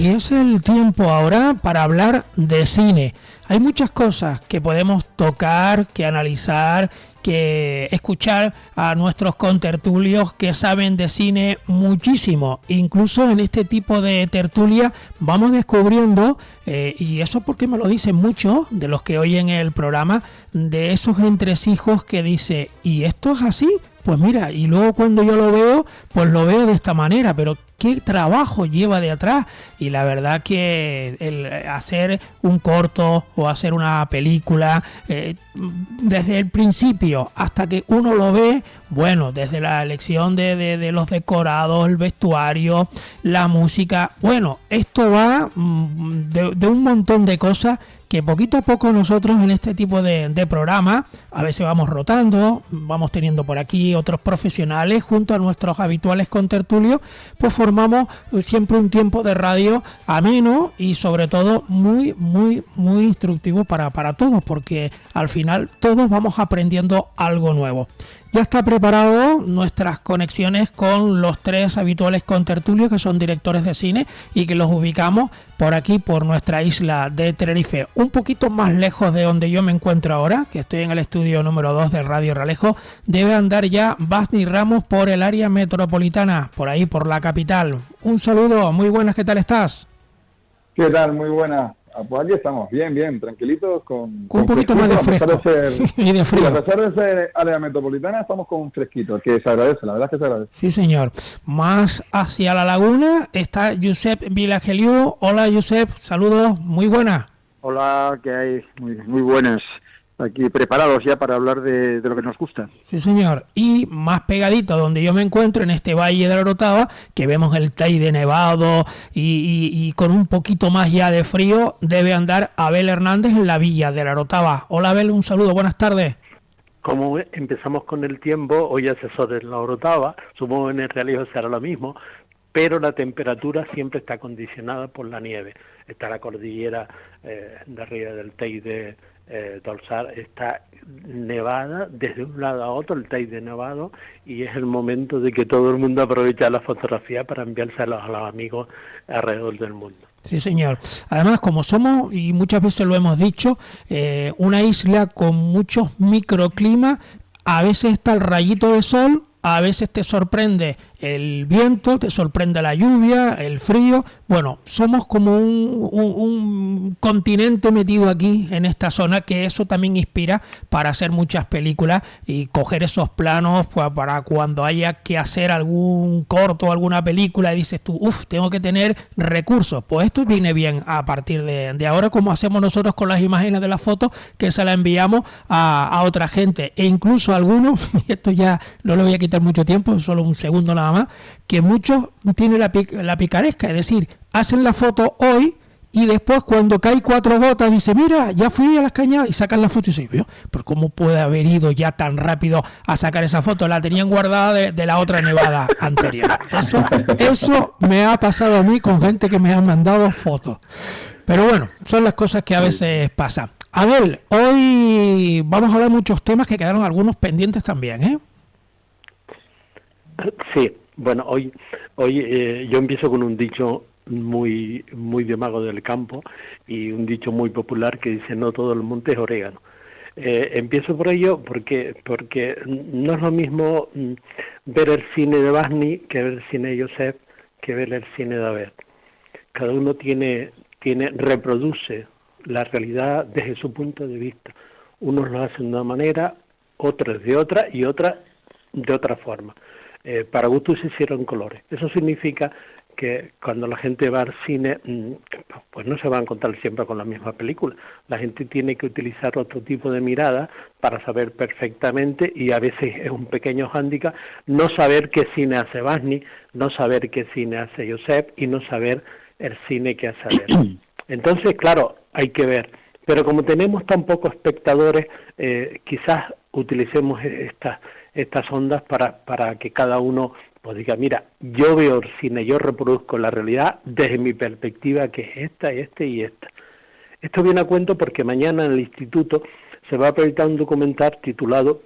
y es el tiempo ahora para hablar de cine. Hay muchas cosas que podemos tocar, que analizar, que escuchar a nuestros contertulios que saben de cine muchísimo. Incluso en este tipo de tertulia vamos descubriendo, y eso porque me lo dicen muchos de los que oyen el programa, de esos entresijos que dice, ¿y esto es así? Pues mira, y luego cuando yo lo veo, pues lo veo de esta manera, pero qué trabajo lleva de atrás. Y la verdad que el hacer un corto o hacer una película, desde el principio hasta que uno lo ve, bueno, desde la elección de los decorados, el vestuario, la música, bueno, esto va de un montón de cosas que poquito a poco nosotros en este tipo de programas, a veces vamos rotando, vamos teniendo por aquí otros profesionales junto a nuestros habituales contertulios, pues formamos siempre un tiempo de radio ameno y sobre todo muy instructivo para todos, porque al final todos vamos aprendiendo algo nuevo. Ya está preparado nuestras conexiones con los tres habituales contertulios que son directores de cine y que los ubicamos por aquí, por nuestra isla de Tenerife, un poquito más lejos de donde yo me encuentro ahora, que estoy en el estudio número 2 de Radio Realejo. Debe andar ya Basni Ramos por el área metropolitana, por ahí, por la capital. Un saludo, muy buenas, ¿qué tal estás? ¿Qué tal? Muy buenas. Pues aquí estamos, bien, tranquilitos, con un poquito más de fresco y de frío. A pesar de ser área metropolitana, estamos con un fresquito, que se agradece, la verdad es que se agradece. Sí, señor. Más hacia la laguna está Josep Vilageliu. Hola, Josep, saludos, muy buenas. Hola, ¿qué hay? Muy buenas. Aquí preparados ya para hablar de lo que nos gusta. Sí, señor. Y más pegadito donde yo me encuentro, en este Valle de la Orotava, que vemos el Teide nevado y con un poquito más ya de frío, debe andar Abel Hernández en la Villa de la Orotava. Hola, Abel, un saludo, buenas tardes. Como empezamos con el tiempo, hoy asesor en la Orotava, supongo que en el Realejo será lo mismo, pero la temperatura siempre está condicionada por la nieve. Está la cordillera de arriba del Teide, Tolsar, está nevada desde un lado a otro, el Teide nevado, y es el momento de que todo el mundo aproveche la fotografía para enviárselos a los amigos alrededor del mundo. Sí, señor. Además, como somos, y muchas veces lo hemos dicho, una isla con muchos microclimas, a veces está el rayito de sol, a veces te sorprende el viento, te sorprende la lluvia, el frío. Bueno, somos como un continente metido aquí en esta zona, que eso también inspira para hacer muchas películas y coger esos planos para cuando haya que hacer algún corto, alguna película, y dices tú, tengo que tener recursos. Pues esto viene bien a partir de ahora, como hacemos nosotros con las imágenes de las fotos, que se las enviamos a otra gente. E incluso algunos, y esto ya no le voy a quitar mucho tiempo, solo un segundo nada más, que muchos tienen la picaresca, es decir, hacen la foto hoy y después cuando cae 4 gotas dice, mira, ya fui a las cañadas, y sacan la foto y dicen, pero ¿cómo puede haber ido ya tan rápido a sacar esa foto? La tenían guardada de la otra nevada anterior. Eso me ha pasado a mí con gente que me ha mandado fotos. Pero bueno, son las cosas que a veces pasan. Abel, hoy vamos a hablar de muchos temas que quedaron algunos pendientes también, ¿eh? Sí, bueno, hoy yo empiezo con un dicho muy de mago del campo y un dicho muy popular que dice no todo el monte es orégano. Empiezo por ello porque no es lo mismo ver el cine de Basni que ver el cine de Josep que ver el cine de Abel. Cada uno reproduce la realidad desde su punto de vista. Unos lo hacen de una manera, otros de otra y otras de otra forma. Para gusto se hicieron colores. Eso significa que cuando la gente va al cine, pues no se va a encontrar siempre con la misma película. La gente tiene que utilizar otro tipo de mirada para saber perfectamente, y a veces es un pequeño hándicap no saber qué cine hace Basni, no saber qué cine hace Josep y no saber el cine que hace Abel. Entonces, claro, hay que ver. Pero como tenemos tan pocos espectadores, quizás utilicemos estas ondas para que cada uno pues diga, mira, yo veo el cine, yo reproduzco la realidad desde mi perspectiva, que es esta, y esta. Esto viene a cuento porque mañana en el instituto se va a proyectar un documental titulado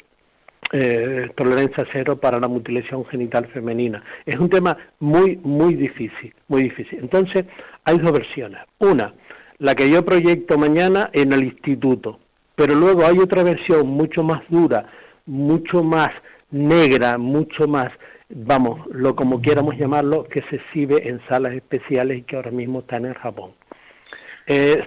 tolerancia cero para la mutilación genital femenina. Es un tema muy difícil, muy difícil. Entonces, hay dos versiones. Una, la que yo proyecto mañana en el instituto, pero luego hay otra versión mucho más dura, mucho más negra, mucho más, vamos, lo como quieramos llamarlo, que se exhibe en salas especiales y que ahora mismo están en Japón.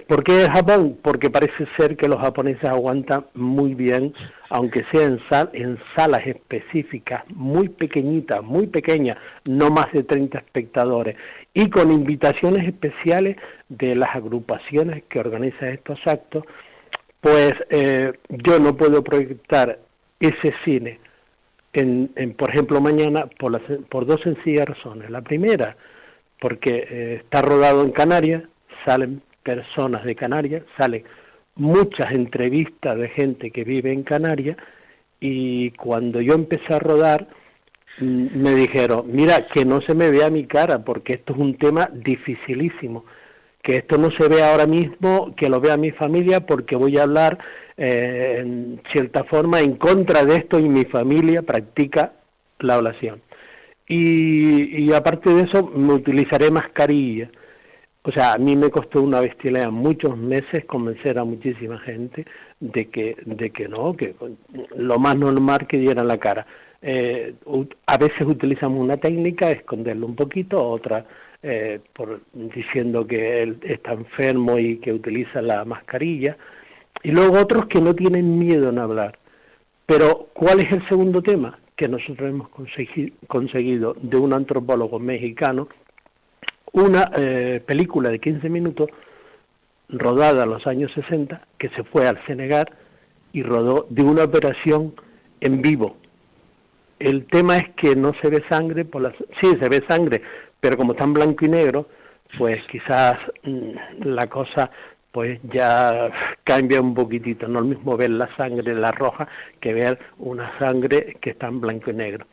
¿Por qué Japón? Porque parece ser que los japoneses aguantan muy bien, aunque sea en salas específicas, muy pequeñitas, muy pequeñas, no más de 30 espectadores, y con invitaciones especiales de las agrupaciones que organizan estos actos. Pues yo no puedo proyectar ese cine, por ejemplo, mañana, por dos sencillas razones. La primera, porque está rodado en Canarias, salen personas de Canarias, salen muchas entrevistas de gente que vive en Canarias, y cuando yo empecé a rodar me dijeron, mira, que no se me vea mi cara porque esto es un tema dificilísimo, que esto no se ve ahora mismo, que lo vea mi familia porque voy a hablar en cierta forma en contra de esto y mi familia practica la ablación. Y aparte de eso me utilizaré mascarilla. O sea, a mí me costó una bestialidad muchos meses convencer a muchísima gente de que no, que lo más normal que diera la cara. A veces utilizamos una técnica, esconderlo un poquito, otra diciendo que él está enfermo y que utiliza la mascarilla, y luego otros que no tienen miedo en hablar. Pero, ¿cuál es el segundo tema? Que nosotros hemos conseguido de un antropólogo mexicano, una película de 15 minutos rodada en los años 60, que se fue al Senegal y rodó de una operación en vivo. El tema es que no se ve sangre, sí se ve sangre, pero como está en blanco y negro, pues quizás la cosa pues ya cambia un poquitito. No es lo mismo ver la sangre, la roja, que ver una sangre que está en blanco y negro.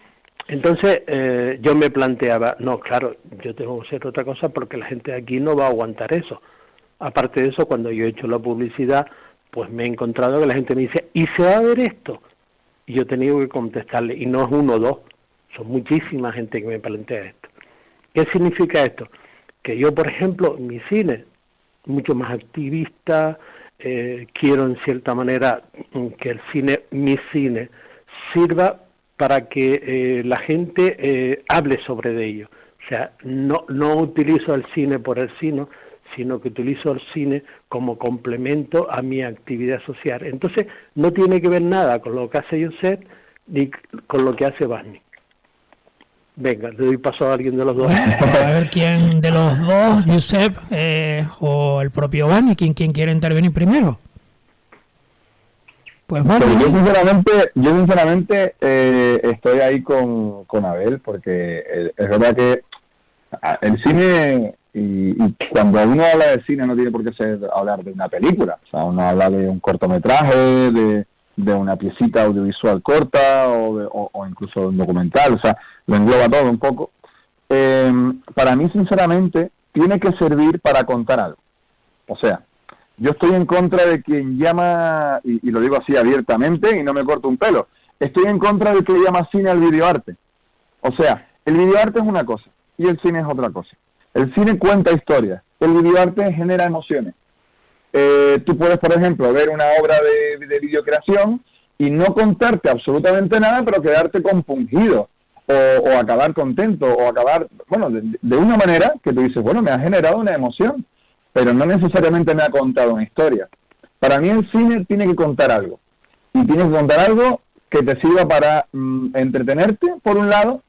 Entonces yo me planteaba, no, claro, yo tengo que hacer otra cosa porque la gente de aquí no va a aguantar eso. Aparte de eso, cuando yo he hecho la publicidad, pues me he encontrado que la gente me dice, ¿y se va a ver esto? Y yo he tenido que contestarle, y no es uno o dos, son muchísima gente que me plantea esto. ¿Qué significa esto? Que yo, por ejemplo, mi cine, mucho más activista, quiero en cierta manera que el cine, mi cine, sirva para que la gente hable sobre ello. O sea, no utilizo el cine por el cine, sino que utilizo el cine como complemento a mi actividad social. Entonces, no tiene que ver nada con lo que hace Josep ni con lo que hace Barney. Venga, le doy paso a alguien de los dos. Bueno, a ver quién de los dos, Josep o el propio Barney, ¿quién quiere intervenir primero? Pues Barney. Yo sinceramente estoy ahí con Abel, porque es verdad que el cine, y cuando uno habla de cine no tiene por qué hablar de una película, o sea, uno habla de un cortometraje, de una piecita audiovisual corta o incluso de un documental, o sea, lo engloba todo un poco. Para mí, sinceramente, tiene que servir para contar algo. O sea, yo estoy en contra de quien llama, y lo digo así abiertamente y no me corto un pelo, estoy en contra de que llama cine al videoarte. O sea, el videoarte es una cosa y el cine es otra cosa. El cine cuenta historias, el videoarte genera emociones. Tú puedes, por ejemplo, ver una obra de videocreación y no contarte absolutamente nada, pero quedarte compungido o acabar contento o acabar, bueno, de una manera que tú dices, bueno, me ha generado una emoción, pero no necesariamente me ha contado una historia. Para mí el cine tiene que contar algo, y tiene que contar algo que te sirva para entretenerte, por un lado,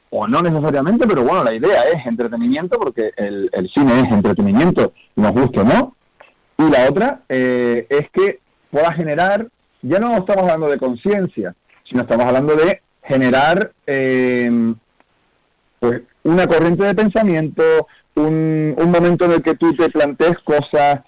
o no necesariamente, pero bueno, la idea es entretenimiento, porque el cine es entretenimiento, nos guste o no. Y la otra es que pueda generar, ya no estamos hablando de conciencia, sino estamos hablando de generar pues una corriente de pensamiento, un momento en el que tú te plantees cosas,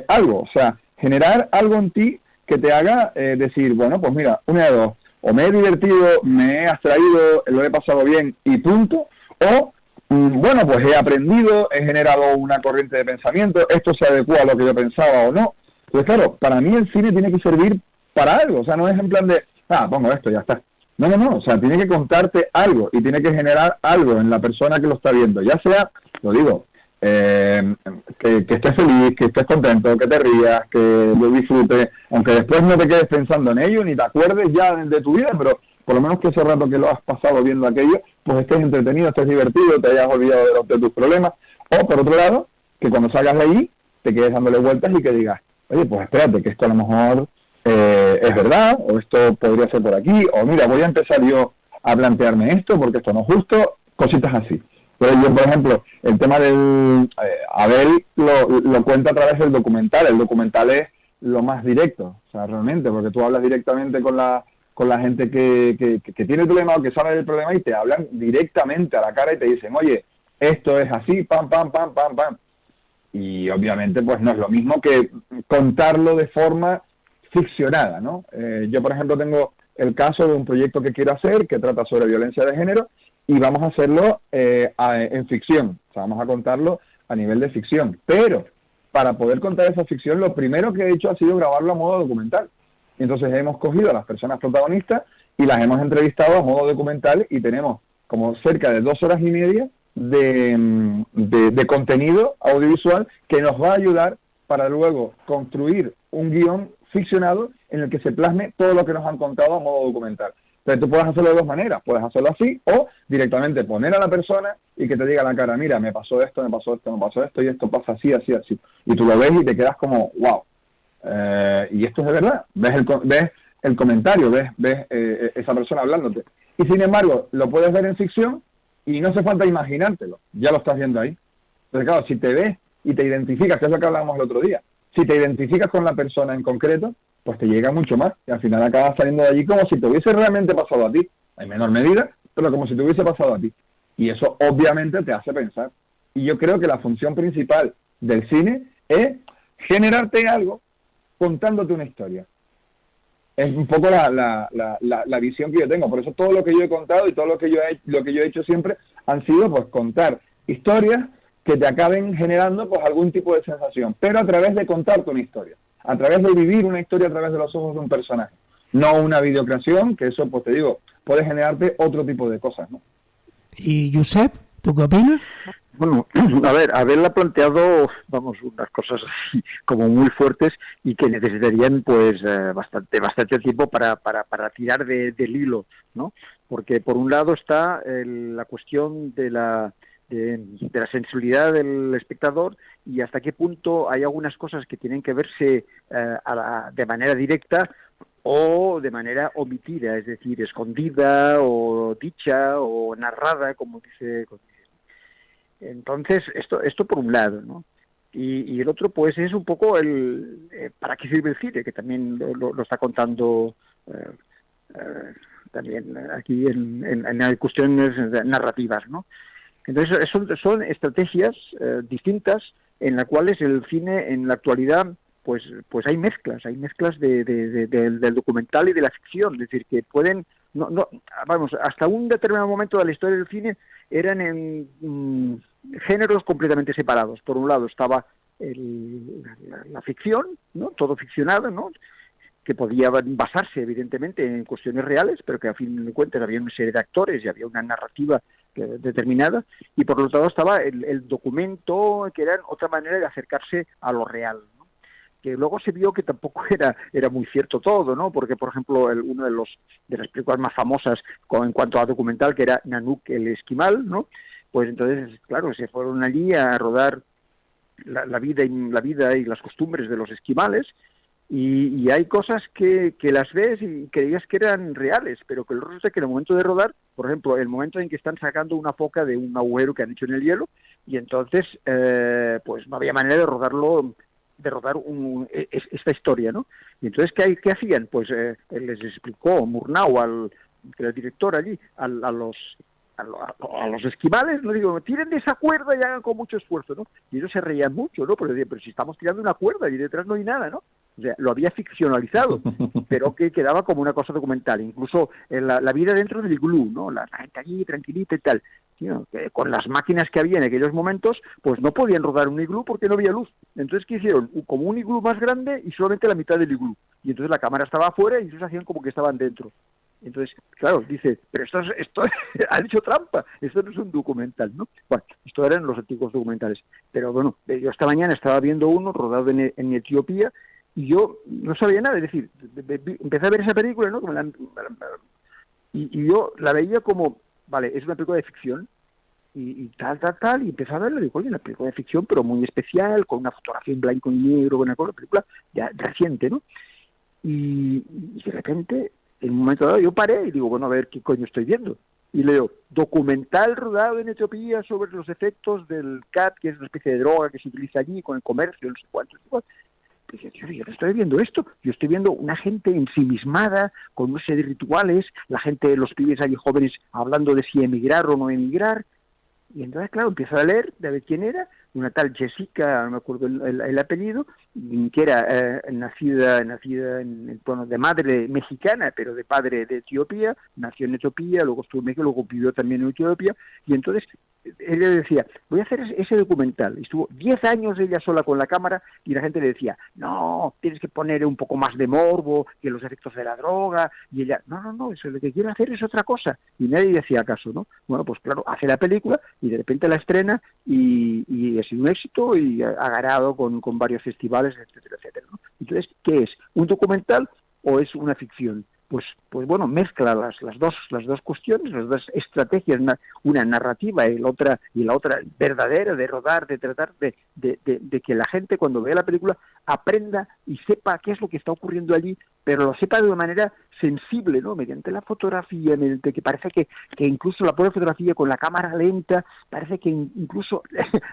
algo, o sea, generar algo en ti que te haga decir, bueno, pues mira, una de dos, o me he divertido, me he abstraído, lo he pasado bien y punto, o bueno, pues he aprendido, he generado una corriente de pensamiento, esto se adecua a lo que yo pensaba o no. Pues claro, para mí el cine tiene que servir para algo, o sea, no es en plan de, pongo esto, ya está. No, o sea, tiene que contarte algo y tiene que generar algo en la persona que lo está viendo, ya sea, lo digo, que estés feliz, que estés contento, que te rías, que lo disfrutes, aunque después no te quedes pensando en ello, ni te acuerdes ya de tu vida, pero por lo menos que ese rato que lo has pasado viendo aquello, pues estés entretenido, estés divertido, te hayas olvidado de tus problemas, o por otro lado, que cuando salgas de ahí, te quedes dándole vueltas y que digas, oye, pues espérate, que esto a lo mejor es verdad, o esto podría ser por aquí, o mira, voy a empezar yo a plantearme esto, porque esto no es justo, cositas así. Pero yo, por ejemplo, el tema del... Abel lo cuenta a través del documental. El documental es lo más directo, o sea, realmente, porque tú hablas directamente con la gente que tiene el problema o que sabe del problema y te hablan directamente a la cara y te dicen, oye, esto es así, pam, pam, pam, pam, pam. Y obviamente, pues no es lo mismo que contarlo de forma ficcionada, ¿no? Yo, por ejemplo, tengo el caso de un proyecto que quiero hacer que trata sobre violencia de género y vamos a hacerlo en ficción, o sea, vamos a contarlo a nivel de ficción, pero para poder contar esa ficción lo primero que he hecho ha sido grabarlo a modo documental. Entonces hemos cogido a las personas protagonistas y las hemos entrevistado a modo documental y tenemos como cerca de 2 horas y media de contenido audiovisual que nos va a ayudar para luego construir un guión ficcionado en el que se plasme todo lo que nos han contado a modo documental. Entonces tú puedes hacerlo de 2 maneras, puedes hacerlo así o directamente poner a la persona y que te diga a la cara, mira, me pasó esto y esto pasa así, así, así. Y tú lo ves y te quedas como, wow. Y esto es de verdad. Ves el comentario, ves esa persona hablándote. Y sin embargo, lo puedes ver en ficción y no hace falta imaginártelo, ya lo estás viendo ahí. Entonces claro, si te ves y te identificas, que es lo que hablábamos el otro día, si te identificas con la persona en concreto, pues te llega mucho más y al final acabas saliendo de allí como si te hubiese realmente pasado a ti, en menor medida, pero como si te hubiese pasado a ti. Y eso obviamente te hace pensar. Y yo creo que la función principal del cine es generarte algo contándote una historia. Es un poco la visión que yo tengo. Por eso todo lo que yo he contado y todo lo que yo he hecho siempre han sido pues contar historias que te acaben generando pues algún tipo de sensación, pero a través de contarte una historia, a través de vivir una historia a través de los ojos de un personaje, no una videocreación, que eso pues te digo, puede generarte otro tipo de cosas, ¿no? Y Josep, ¿tú qué opinas? Bueno, a ver, Abel ha planteado, vamos, unas cosas así como muy fuertes y que necesitarían pues bastante tiempo para tirar del hilo, ¿no? Porque por un lado está la cuestión de la sensibilidad del espectador y hasta qué punto hay algunas cosas que tienen que verse de manera directa o de manera omitida, es decir, escondida o dicha o narrada, como dice. Entonces, esto por un lado, ¿no? Y el otro, pues, es un poco ¿para qué sirve el cine? Que también lo está contando también aquí en cuestiones narrativas, ¿no? Entonces, son estrategias distintas en las cuales el cine en la actualidad pues hay mezclas del documental y de la ficción, es decir, que pueden vamos, hasta un determinado momento de la historia del cine eran en géneros completamente separados. Por un lado estaba la ficción, ¿no? Todo ficcionado, ¿no? Que podía basarse evidentemente en cuestiones reales, pero que a fin de cuentas había una serie de actores y había una narrativa determinada, y por otro lado estaba el documento, que era otra manera de acercarse a lo real, ¿no? Que luego se vio que tampoco era muy cierto todo, ¿no? Porque, por ejemplo, uno de las películas más famosas en cuanto a documental, que era Nanook el esquimal, ¿no? Pues entonces, claro, se fueron allí a rodar la vida y las costumbres de los esquimales, y hay cosas que las ves y creías que eran reales, pero que luego resulta que en el momento de rodar, por ejemplo, el momento en que están sacando una foca de un agujero que han hecho en el hielo, y entonces pues no había manera de rodar esta historia, ¿no? Y entonces, ¿qué hacían? Pues les explicó Murnau, que era el director allí, a los esquimales, no digo, tiren de esa cuerda y hagan con mucho esfuerzo, ¿no? Y ellos se reían mucho, ¿no? Pero si estamos tirando una cuerda y detrás no hay nada, ¿no? O sea, lo había ficcionalizado, pero que quedaba como una cosa documental. Incluso la vida dentro del iglú, ¿no? La gente allí tranquilita y tal. que con las máquinas que había en aquellos momentos, pues no podían rodar un iglú porque no había luz. Entonces, ¿qué hicieron? Como un iglú más grande y solamente la mitad del iglú. Y entonces la cámara estaba afuera y ellos hacían como que estaban dentro. Entonces, claro, dice, pero esto ha hecho trampa, esto no es un documental, ¿no? Bueno, esto eran los antiguos documentales. Pero bueno, yo esta mañana estaba viendo uno rodado en Etiopía y yo no sabía nada, es decir, empecé a ver esa película, ¿no? Y yo la veía como, vale, es una película de ficción, y tal, y empecé a verla, y digo, oye, una película de ficción, pero muy especial, con una fotografía en blanco y negro, una película ya reciente, ¿no? Y de repente, en un momento dado, yo paré y digo, bueno, a ver, ¿qué coño estoy viendo? Y leo, documental rodado en Etiopía sobre los efectos del cat, que es una especie de droga que se utiliza allí con el comercio, no sé cuánto, Dije, yo no estoy viendo esto, yo estoy viendo una gente ensimismada, con una serie de rituales, la gente, los pibes allí jóvenes hablando de si emigrar o no emigrar, y entonces, claro, empiezo a leer, de ver quién era, una tal Jessica, no me acuerdo el apellido, que era nacida bueno, de madre mexicana, pero de padre de Etiopía, nació en Etiopía, luego estuvo en México, luego vivió también en Etiopía, y entonces ella decía, voy a hacer ese documental. Y estuvo 10 años ella sola con la cámara y la gente le decía, no, tienes que poner un poco más de morbo, que los efectos de la droga, y ella, no, eso lo que quiero hacer es otra cosa. Y nadie decía caso, ¿no? Bueno, pues claro, hace la película y de repente la estrena y ha sido un éxito y ha ganado con varios festivales, etcétera, etcétera, ¿no? Entonces, ¿qué es? ¿Un documental o es una ficción? Pues bueno, mezcla las dos cuestiones, las dos estrategias, una narrativa y la otra verdadera, de rodar, de tratar de que la gente cuando vea la película aprenda y sepa qué es lo que está ocurriendo allí, pero lo sepa de una manera sensible, ¿no? Mediante la fotografía, mediante que parece que incluso la propia fotografía con la cámara lenta, parece que incluso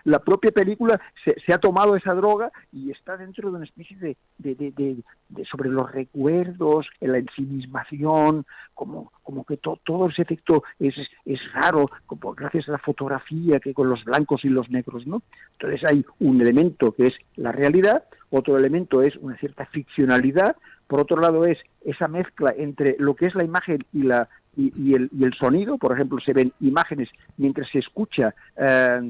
la propia película se ha tomado esa droga y está dentro de una especie de sobre los recuerdos, la ensimismación, como que todo ese efecto es raro, como gracias a la fotografía, que con los blancos y los negros, ¿no? Entonces hay un elemento que es la realidad, otro elemento es una cierta ficcionalidad, por otro lado es esa mezcla entre lo que es la imagen y el sonido. Por ejemplo, se ven imágenes mientras se escucha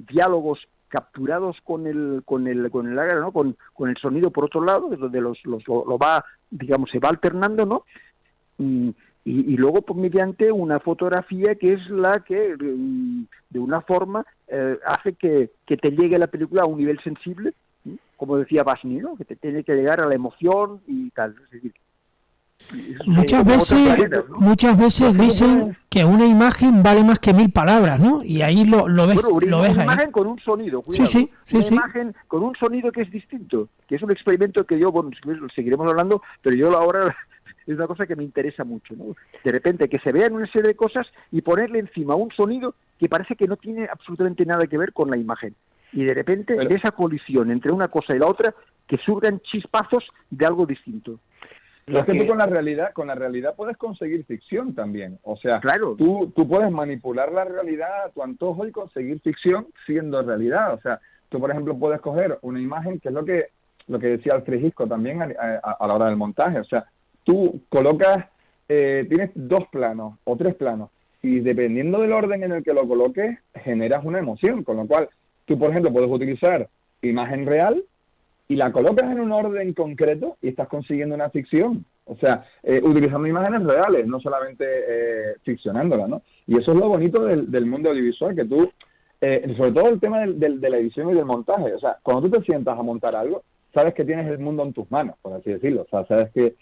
diálogos capturados con el ¿no? con el sonido por otro lado, donde lo va, digamos, se va alternando, ¿no? Y luego pues, mediante una fotografía que es la que de una forma hace que te llegue la película a un nivel sensible, ¿sí? Como decía Basni, ¿no? Que te tiene que llegar a la emoción y tal. Es decir, muchas veces dicen que una imagen vale más que 1000 palabras, ¿no? Y ahí lo ves, bueno, lo ves una ahí. imagen con un sonido, cuidado. Sí. Imagen con un sonido que es distinto, que es un experimento que yo, bueno, seguiremos hablando, pero yo ahora es una cosa que me interesa mucho, ¿no? De repente que se vean una serie de cosas y ponerle encima un sonido que parece que no tiene absolutamente nada que ver con la imagen. Y de repente de esa colisión entre una cosa y la otra, que surgan chispazos de algo distinto. Pero es que tú con la realidad puedes conseguir ficción también. O sea, claro, tú puedes manipular la realidad a tu antojo y conseguir ficción siendo realidad. O sea, tú, por ejemplo, puedes coger una imagen, que es lo que decía Alfred Hitchcock también a la hora del montaje. O sea, tú colocas, tienes 2 planos o 3 planos, y dependiendo del orden en el que lo coloques, generas una emoción. Con lo cual, tú, por ejemplo, puedes utilizar imagen real y la colocas en un orden concreto y estás consiguiendo una ficción. O sea, utilizando imágenes reales, no solamente ficcionándolas, ¿no? Y eso es lo bonito del mundo audiovisual, que tú, sobre todo el tema de la edición y del montaje. O sea, cuando tú te sientas a montar algo, sabes que tienes el mundo en tus manos, por así decirlo. O sea, sabes que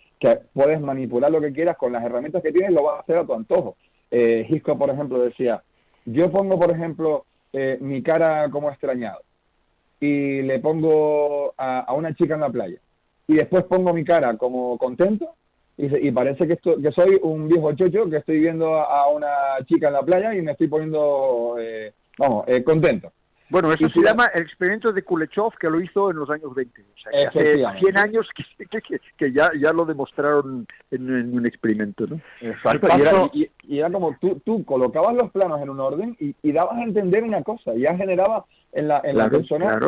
puedes manipular lo que quieras con las herramientas que tienes, lo vas a hacer a tu antojo. Hitchcock, por ejemplo, decía, yo pongo, por ejemplo, mi cara como extrañado, y le pongo a una chica en la playa, y después pongo mi cara como contento, y parece que soy un viejo chocho que estoy viendo a una chica en la playa y me estoy poniendo contento. Bueno, eso se llama el experimento de Kuleshov, que lo hizo en los años 20. O sea, que hace 100 años que ya lo demostraron en un experimento, ¿no? Exacto. Y era como tú colocabas los planos en un orden y dabas a entender una cosa, y ya generaba en la persona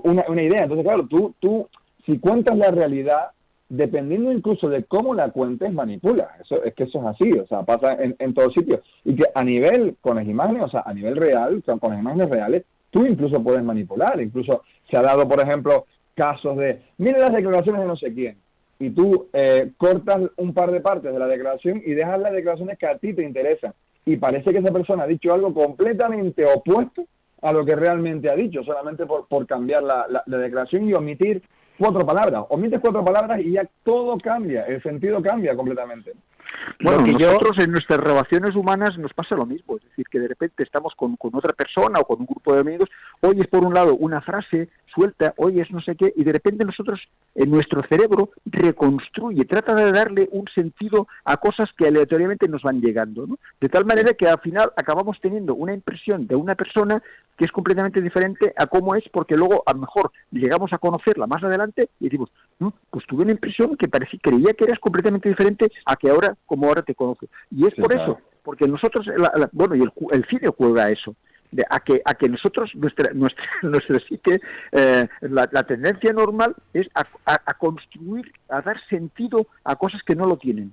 una idea. Entonces, claro, tú si cuentas la realidad dependiendo incluso de cómo la cuentes, manipula. Eso es así, o sea, pasa en todos sitios. Y que a nivel, con las imágenes, o sea, a nivel real, con las imágenes reales, tú incluso puedes manipular. Incluso se ha dado, por ejemplo, casos de, mira las declaraciones de no sé quién, y tú cortas un par de partes de la declaración y dejas las declaraciones que a ti te interesan. Y parece que esa persona ha dicho algo completamente opuesto a lo que realmente ha dicho, solamente por cambiar la declaración y omitir 4 palabras. Omites 4 palabras y ya todo cambia, el sentido cambia completamente. Bueno, nosotros en nuestras relaciones humanas nos pasa lo mismo, es decir, que de repente estamos con otra persona o con un grupo de amigos, oyes por un lado una frase suelta, oyes no sé qué, y de repente nosotros, en nuestro cerebro, reconstruye, trata de darle un sentido a cosas que aleatoriamente nos van llegando, ¿no? De tal manera que al final acabamos teniendo una impresión de una persona que es completamente diferente a cómo es, porque luego a lo mejor llegamos a conocerla más adelante y decimos, no, pues tuve una impresión que creía que eras completamente diferente a que ahora, como ahora te conozco. Y es sí, por claro. Eso, porque nosotros, bueno, y el cine juega a eso, a que nosotros, nuestra psique, la tendencia normal es a construir, a dar sentido a cosas que no lo tienen.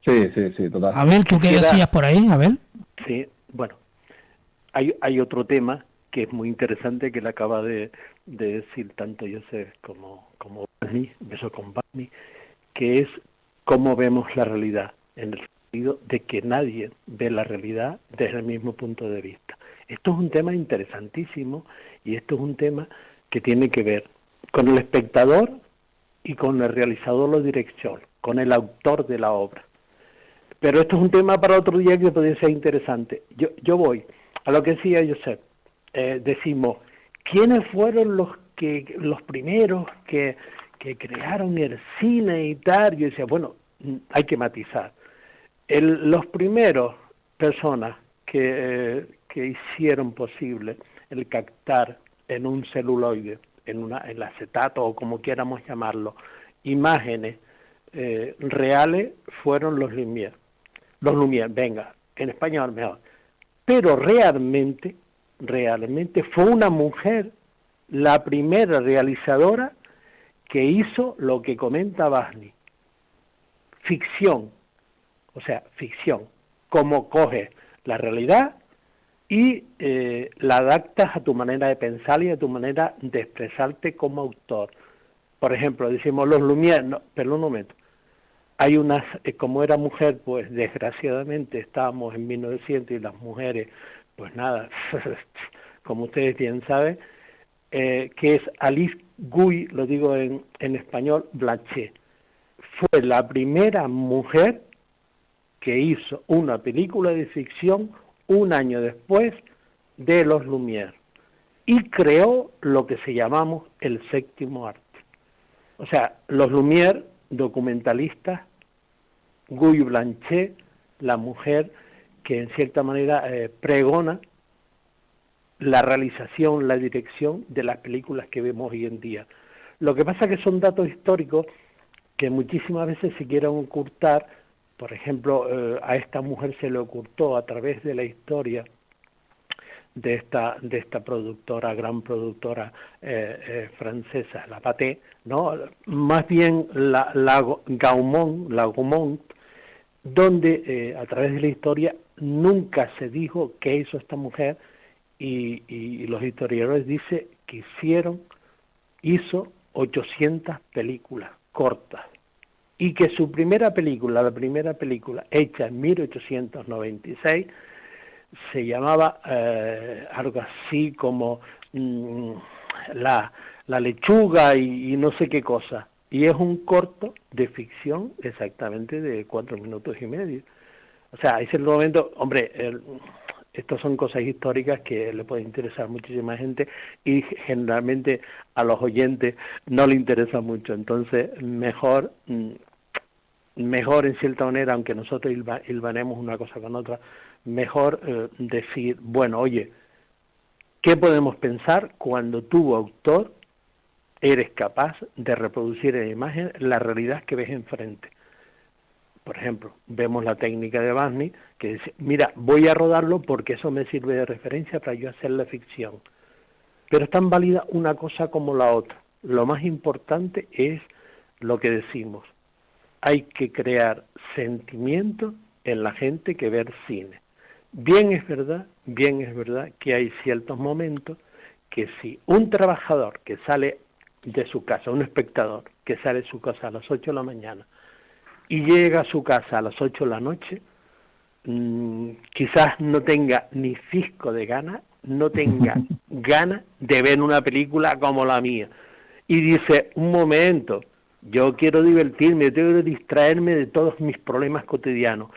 Sí, total. Abel, ¿tú qué decías por ahí, Abel? Sí, bueno, hay otro tema que es muy interesante que le acaba de decir tanto Joseph como Barney, beso con Barney, que es cómo vemos la realidad, en el sentido de que nadie ve la realidad desde el mismo punto de vista. Esto es un tema interesantísimo y esto es un tema que tiene que ver con el espectador y con el realizador o dirección, con el autor de la obra. Pero esto es un tema para otro día que podría ser interesante. Yo voy a lo que decía Joseph. Decimos, ¿quiénes fueron los primeros que crearon el cine y tal? Yo decía, bueno, hay que matizar. Los primeros personas que hicieron posible el captar en un celuloide, en acetato o como quieramos llamarlo, imágenes reales fueron los Lumière. Los Lumière, venga, en español mejor. Pero realmente fue una mujer la primera realizadora que hizo lo que comenta Barney. Ficción, o sea, ficción, cómo coges la realidad y la adaptas a tu manera de pensar y a tu manera de expresarte como autor. Por ejemplo, decimos los Lumière, no, pero un momento, hay unas, como era mujer, pues desgraciadamente estábamos en 1900 y las mujeres, pues nada, como ustedes bien saben, que es Alice Guy, lo digo en español, Blanchet. Fue la primera mujer que hizo una película de ficción un año después de los Lumière y creó lo que se llamamos el séptimo arte. O sea, los Lumière, documentalistas, Guy Blanchet, la mujer que en cierta manera pregona la realización, la dirección de las películas que vemos hoy en día. Lo que pasa es que son datos históricos que muchísimas veces se quieren ocultar. Por ejemplo, a esta mujer se le ocultó a través de la historia de esta productora, gran productora francesa, la Pathé, ¿no? Más bien la Gaumont, donde a través de la historia nunca se dijo qué hizo esta mujer y los historiadores dicen que hizo 800 películas cortas y que su primera película, la primera película hecha en 1896 se llamaba algo así como la lechuga y no sé qué cosa. Y es un corto de ficción exactamente de 4 minutos y medio. O sea, ese es el momento, hombre, estas son cosas históricas que le pueden interesar a muchísima gente y generalmente a los oyentes no le interesa mucho. Entonces, mejor en cierta manera, aunque nosotros hilvanemos una cosa con otra, mejor decir, bueno, oye, ¿qué podemos pensar cuando tú, autor, eres capaz de reproducir en imagen la realidad que ves enfrente? Por ejemplo, vemos la técnica de Barney, que dice, mira, voy a rodarlo porque eso me sirve de referencia para yo hacer la ficción. Pero es tan válida una cosa como la otra. Lo más importante es lo que decimos. Hay que crear sentimiento en la gente que ve el cine. Bien es verdad que hay ciertos momentos que si un trabajador que sale de su casa, un espectador que sale de su casa a las 8 de la mañana y llega a su casa a las 8 de la noche, quizás no tenga ni fisco de ganas, no tenga ganas de ver una película como la mía. Y dice, un momento, yo quiero divertirme, yo quiero distraerme de todos mis problemas cotidianos.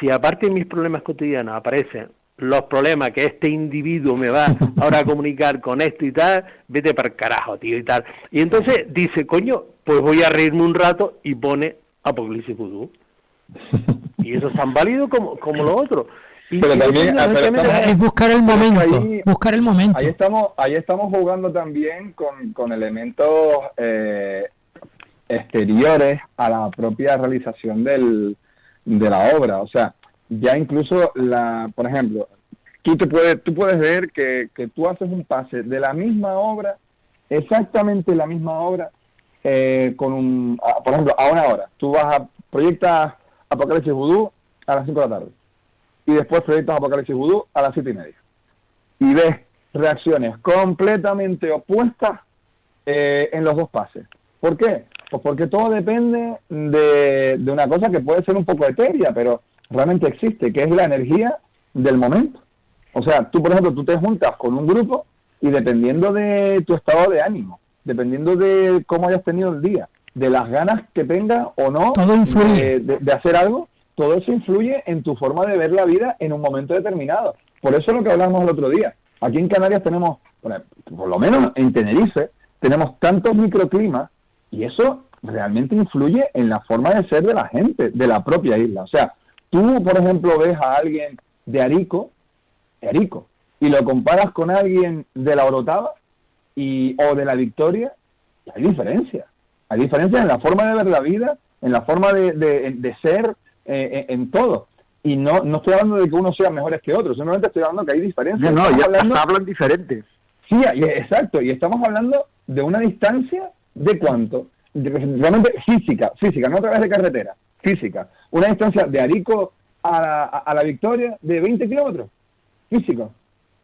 Si aparte de mis problemas cotidianos aparecen los problemas que este individuo me va ahora a comunicar con esto y tal, vete para el carajo, tío, y tal. Y entonces dice, coño, pues voy a reírme un rato y pone Apocalipsis Vudú. Y eso es tan válido como lo otro. Pero también es buscar el momento, buscar el momento. Ahí estamos jugando también con elementos exteriores a la propia realización de la obra. O sea, ya incluso por ejemplo, tú puedes ver que tú haces un pase de la misma obra, exactamente la misma obra, por ejemplo, a una hora. Tú proyectas Apocalipsis Vudú a las 5 de la tarde. Y después proyectas Apocalipsis Vudú a las 7:30. Y ves reacciones completamente opuestas en los dos pases. ¿Por qué? Pues porque todo depende de una cosa que puede ser un poco etérea, pero realmente existe, que es la energía del momento. O sea, tú, por ejemplo, tú te juntas con un grupo y dependiendo de tu estado de ánimo, dependiendo de cómo hayas tenido el día, de las ganas que tengas o no de hacer algo, todo eso influye en tu forma de ver la vida en un momento determinado. Por eso es lo que hablamos el otro día. Aquí en Canarias tenemos, por lo menos en Tenerife, tenemos tantos microclimas y eso realmente influye en la forma de ser de la gente, de la propia isla. O sea, tú, por ejemplo, ves a alguien de Arico, y lo comparas con alguien de la Orotava o de la Victoria, y hay diferencias. Hay diferencias en la forma de ver la vida, en la forma de ser, en todo. Y no estoy hablando de que uno sea mejores que otros, simplemente estoy hablando que hay diferencias. Hablan diferentes. Sí, exacto, y estamos hablando de una distancia de cuánto, realmente física, no a través de carretera, física. Una distancia de Arico a la Victoria de 20 kilómetros, físico.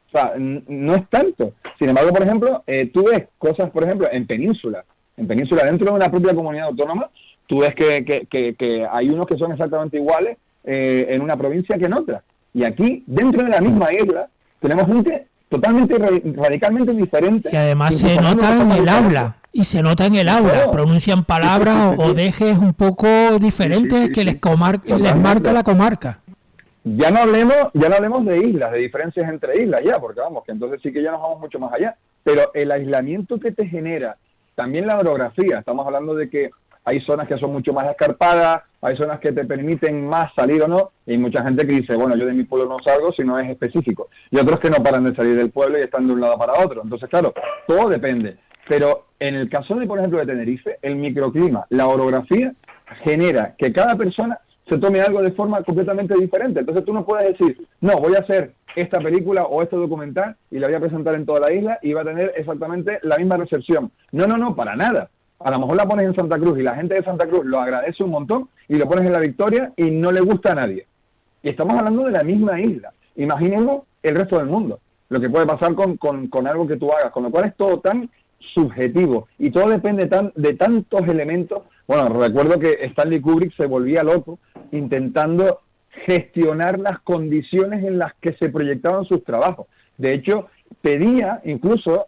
O sea, no es tanto. Sin embargo, por ejemplo, tú ves cosas, por ejemplo, en Península, dentro de una propia comunidad autónoma, tú ves que hay unos que son exactamente iguales en una provincia que en otra. Y aquí, dentro de la misma isla, tenemos gente totalmente, radicalmente diferente. Y además se nota en el habla. Y se nota en el aula, pronuncian palabras o dejes un poco diferentes que les marca la comarca. Ya no hablemos de islas, de diferencias entre islas ya, porque vamos, que entonces sí que ya nos vamos mucho más allá. Pero el aislamiento que te genera, también la orografía, estamos hablando de que hay zonas que son mucho más escarpadas, hay zonas que te permiten más salir o no, y hay mucha gente que dice, bueno, yo de mi pueblo no salgo si no es específico, y otros que no paran de salir del pueblo y están de un lado para otro. Entonces, claro, todo depende. Pero en el caso de, por ejemplo, de Tenerife, el microclima, la orografía, genera que cada persona se tome algo de forma completamente diferente. Entonces tú no puedes decir, no, voy a hacer esta película o este documental y la voy a presentar en toda la isla y va a tener exactamente la misma recepción. No, para nada. A lo mejor la pones en Santa Cruz y la gente de Santa Cruz lo agradece un montón y lo pones en La Victoria y no le gusta a nadie. Y estamos hablando de la misma isla. Imaginemos el resto del mundo, lo que puede pasar con algo que tú hagas, con lo cual es todo tan subjetivo y todo depende de tantos elementos. Bueno, recuerdo que Stanley Kubrick se volvía loco intentando gestionar las condiciones en las que se proyectaban sus trabajos. De hecho, pedía incluso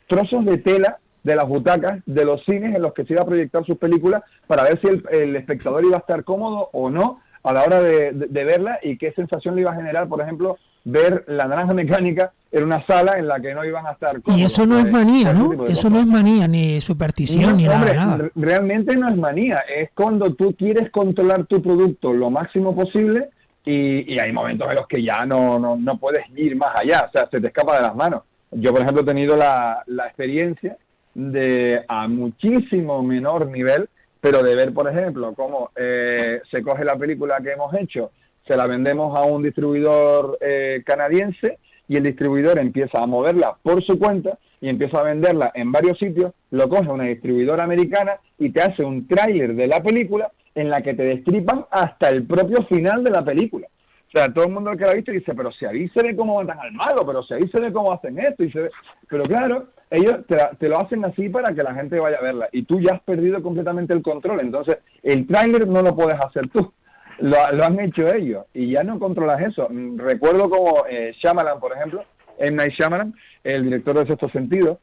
trozos de tela de las butacas de los cines en los que se iba a proyectar sus películas para ver si el espectador iba a estar cómodo o no a la hora de verla y qué sensación le iba a generar, por ejemplo, ver La Naranja Mecánica en una sala en la que no iban a estar cómodos. Y eso no es manía, ¿no? Eso no es manía, ni superstición, ni nada. Realmente no es manía, es cuando tú quieres controlar tu producto lo máximo posible y hay momentos en los que ya no puedes ir más allá, o sea, se te escapa de las manos. Yo, por ejemplo, he tenido la experiencia de, a muchísimo menor nivel, pero de ver, por ejemplo, cómo se coge la película que hemos hecho, se la vendemos a un distribuidor canadiense y el distribuidor empieza a moverla por su cuenta y empieza a venderla en varios sitios, lo coge una distribuidora americana y te hace un tráiler de la película en la que te destripan hasta el propio final de la película. O sea, todo el mundo que lo ha visto dice, pero si ahí se ve cómo matan al malo, pero si ahí se ve cómo hacen esto, y se ve... Pero claro, ellos te lo hacen así para que la gente vaya a verla, y tú ya has perdido completamente el control. Entonces, el tráiler no lo puedes hacer tú, lo han hecho ellos, y ya no controlas eso. Recuerdo como Shyamalan, por ejemplo, M. Night Shyamalan, el director de Sexto Sentido,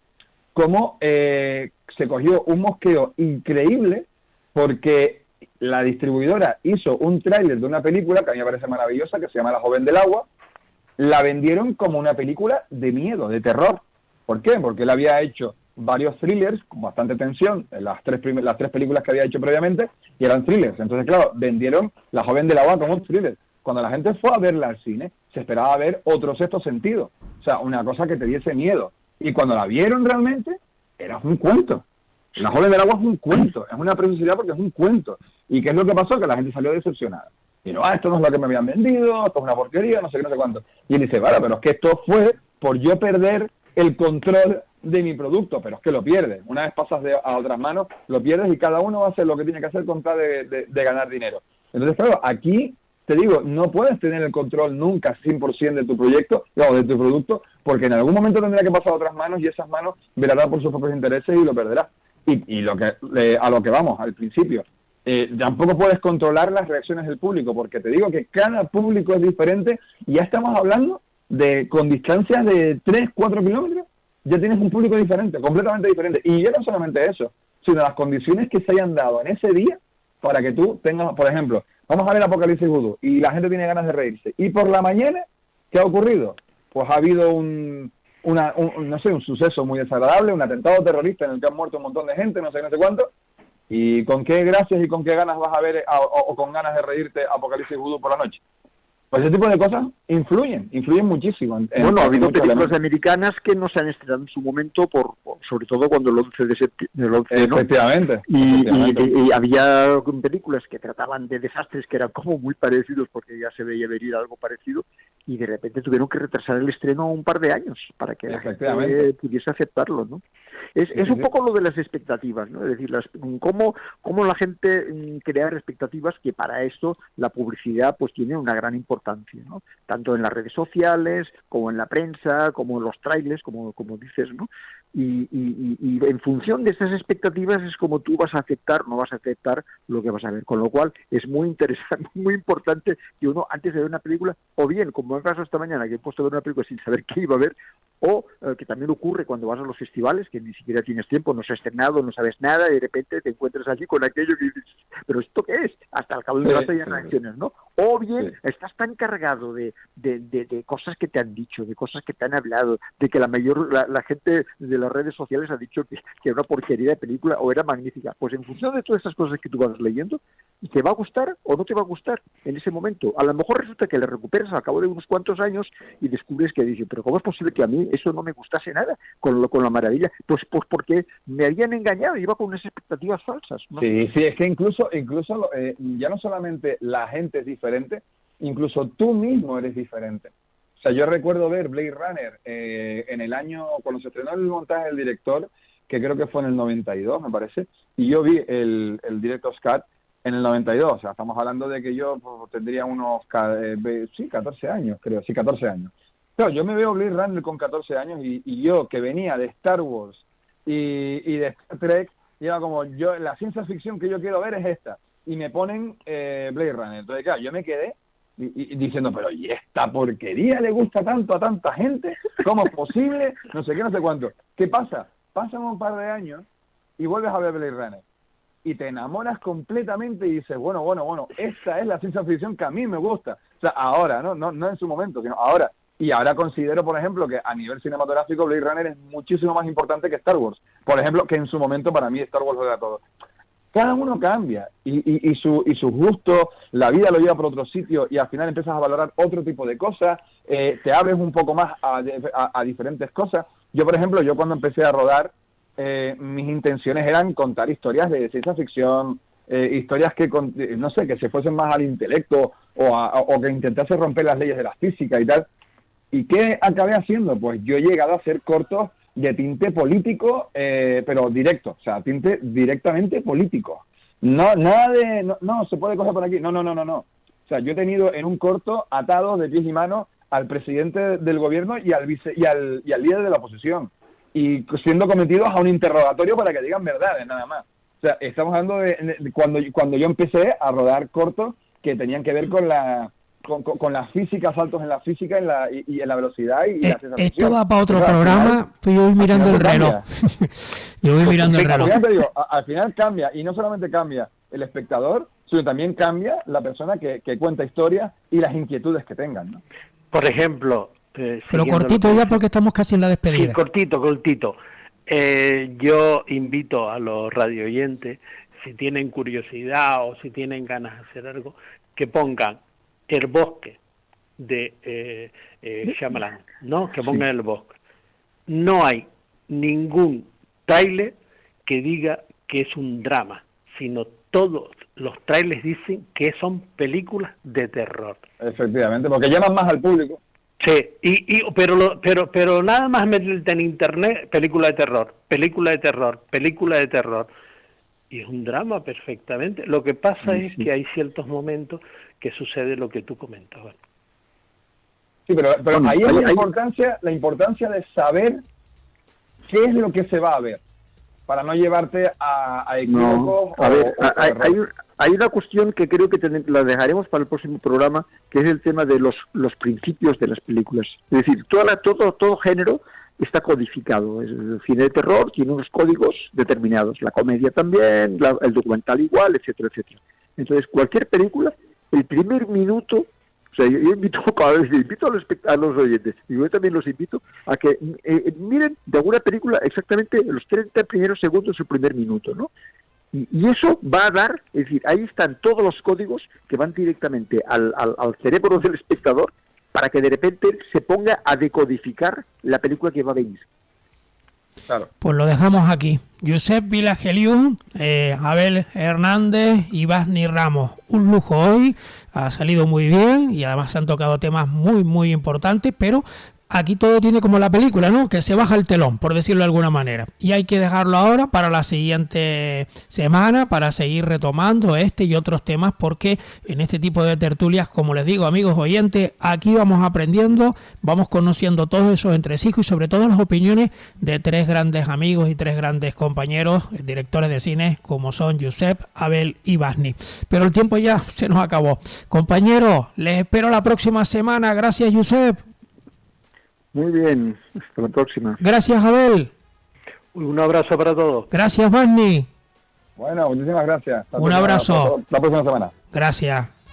cómo se cogió un mosqueo increíble porque la distribuidora hizo un tráiler de una película que a mí me parece maravillosa, que se llama La Joven del Agua. La vendieron como una película de miedo, de terror. ¿Por qué? Porque él había hecho varios thrillers con bastante tensión, las tres películas que había hecho previamente, y eran thrillers. Entonces, claro, vendieron La Joven del Agua como un thriller. Cuando la gente fue a verla al cine, se esperaba ver otro Sexto Sentido. O sea, una cosa que te diese miedo. Y cuando la vieron realmente, era un cuento. La Joven del Agua es un cuento, es una preciosidad porque es un cuento. ¿Y qué es lo que pasó? Que la gente salió decepcionada. Y no, esto no es lo que me habían vendido, esto es una porquería, no sé qué, no sé cuánto. Y él dice, vale, pero es que esto fue por yo perder el control de mi producto, pero es que lo pierdes. Una vez pasas a otras manos, lo pierdes y cada uno va a hacer lo que tiene que hacer con tal de ganar dinero. Entonces, claro, aquí te digo, no puedes tener el control nunca 100% de tu proyecto o de tu producto, porque en algún momento tendrá que pasar a otras manos y esas manos velarán por sus propios intereses y lo perderás. Y a lo que vamos, al principio, tampoco puedes controlar las reacciones del público, porque te digo que cada público es diferente y ya estamos hablando de con distancias de 3, 4 kilómetros, ya tienes un público diferente, completamente diferente. Y ya no solamente eso, sino las condiciones que se hayan dado en ese día para que tú tengas, por ejemplo, vamos a ver Apocalipsis Vudú y la gente tiene ganas de reírse. Y por la mañana, ¿qué ha ocurrido? Pues ha habido un suceso muy desagradable, un atentado terrorista en el que han muerto un montón de gente, no sé cuánto, y con qué gracias y con qué ganas vas a ver o con ganas de reírte Apocalipsis Vudú por la noche. Pues ese tipo de cosas influyen muchísimo. Bueno, ha habido películas americanas que no se han estrenado en su momento, sobre todo cuando el 11 de septiembre. Efectivamente. Y había películas que trataban de desastres que eran como muy parecidos, porque ya se veía venir algo parecido, y de repente tuvieron que retrasar el estreno un par de años para que la gente pudiese aceptarlo, ¿no? Es un poco lo de las expectativas, ¿no? Es decir, cómo la gente crear expectativas, que para esto la publicidad pues tiene una gran importancia, ¿no? Tanto en las redes sociales, como en la prensa, como en los trailers, como dices, ¿no? Y en función de estas expectativas es como tú vas a aceptar o no vas a aceptar lo que vas a ver, con lo cual es muy interesante, muy importante que uno antes de ver una película, o bien, como me pasó esta mañana, que he puesto a ver una película sin saber qué iba a ver, o que también ocurre cuando vas a los festivales, que ni siquiera tienes tiempo, no se ha estrenado, no sabes nada, y de repente te encuentras allí con aquello que dices, ¿pero esto qué es? Hasta el cabo del debate hay reacciones, ¿no? O bien estás tan cargado de cosas que te han dicho, de cosas que te han hablado, de que la gente de las redes sociales ha dicho que era una porquería de película o era magnífica. Pues en función de todas estas cosas que tú vas leyendo, ¿te va a gustar o no te va a gustar en ese momento? A lo mejor resulta que le recuperas al cabo de unos cuantos años y descubres que dices, pero ¿cómo es posible que a mí eso no me gustase nada con la maravilla? Pues porque me habían engañado, iba con unas expectativas falsas, ¿no? Sí, es que incluso ya no solamente la gente es diferente, incluso tú mismo eres diferente. O sea, yo recuerdo ver Blade Runner en el año, cuando se estrenó el montaje del director, que creo que fue en el 92, me parece, y yo vi el Director's Cut en el 92, o sea, estamos hablando de que yo tendría unos 14 años, creo, sí, 14 años. Claro, yo me veo Blade Runner con 14 años y yo, que venía de Star Wars y de Star Trek, y era como, la ciencia ficción que yo quiero ver es esta, y me ponen Blade Runner. Entonces, claro, yo me quedé y diciendo, pero ¿y esta porquería le gusta tanto a tanta gente? ¿Cómo es posible? No sé qué, no sé cuánto. ¿Qué pasa? Pasan un par de años y vuelves a ver Blade Runner y te enamoras completamente y dices, bueno, esta es la ciencia ficción que a mí me gusta. O sea, ahora, no en su momento, sino ahora. Y ahora considero, por ejemplo, que a nivel cinematográfico Blade Runner es muchísimo más importante que Star Wars. Por ejemplo, que en su momento para mí Star Wars lo era todo. Cada uno cambia y sus gustos, la vida lo lleva por otro sitio y al final empiezas a valorar otro tipo de cosas, te abres un poco más a diferentes cosas. Yo, por ejemplo, cuando empecé a rodar, mis intenciones eran contar historias de ciencia ficción, historias que, no sé, que se fuesen más al intelecto o que intentase romper las leyes de la física y tal. ¿Y qué acabé haciendo? Pues yo he llegado a hacer cortos de tinte político, pero directo, o sea, tinte directamente político. No, nada de, no, se puede coger por aquí, no. O sea, yo he tenido en un corto atados de pies y manos al presidente del gobierno y al líder de la oposición, y siendo cometidos a un interrogatorio para que digan verdades, nada más. O sea, estamos hablando de cuando yo empecé a rodar cortos que tenían que ver con la física, saltos en la física y en la velocidad y la sensación. Esto va para otro programa, yo voy mirando el reloj. Yo voy mirando el reloj. Al final cambia, y no solamente cambia el espectador, sino también cambia la persona que cuenta historias y las inquietudes que tengan, ¿no? Por ejemplo... pero cortito ya, porque estamos casi en la despedida. Sí, cortito. Yo invito a los radio oyentes, si tienen curiosidad o si tienen ganas de hacer algo, que pongan El Bosque de Shyamalan, ¿no? Que pongan El Bosque. No hay ningún tráiler que diga que es un drama, sino todos los trailers dicen que son películas de terror. Efectivamente, porque llaman más al público. Sí, pero nada más meterte en internet, película de terror, y es un drama perfectamente. Lo que pasa es que hay ciertos momentos que sucede lo que tú comentabas. Sí, pero ahí es la importancia de saber qué es lo que se va a ver, para no llevarte a equívocos. No, a ver, hay una cuestión que creo que la dejaremos para el próximo programa, que es el tema de los principios de las películas. Es decir, todo género está codificado. El cine de terror tiene unos códigos determinados, la comedia también, el documental igual, etcétera. Entonces, cualquier película, el primer minuto... O sea, yo invito a los oyentes, y yo también los invito a que miren de alguna película exactamente los 30 primeros segundos del primer minuto, ¿no? Y eso va a dar, es decir, ahí están todos los códigos que van directamente al cerebro del espectador para que de repente se ponga a decodificar la película que va a venir. Claro. Pues lo dejamos aquí. Josep Vilageliu, Abel Hernández y Basni Ramos. Un lujo hoy, ha salido muy bien y además se han tocado temas muy, muy importantes, pero aquí todo tiene como la película, ¿no? Que se baja el telón, por decirlo de alguna manera. Y hay que dejarlo ahora para la siguiente semana, para seguir retomando este y otros temas, porque en este tipo de tertulias, como les digo, amigos oyentes, aquí vamos aprendiendo, vamos conociendo todos esos entresijos y sobre todo las opiniones de tres grandes amigos y tres grandes compañeros, directores de cine, como son Josep, Abel y Basni. Pero el tiempo ya se nos acabó. Compañeros, les espero la próxima semana. Gracias, Josep. Muy bien, hasta la próxima. Gracias, Abel. Un abrazo para todos. Gracias, Basni. Bueno, muchísimas gracias. Un abrazo. La próxima semana. Gracias.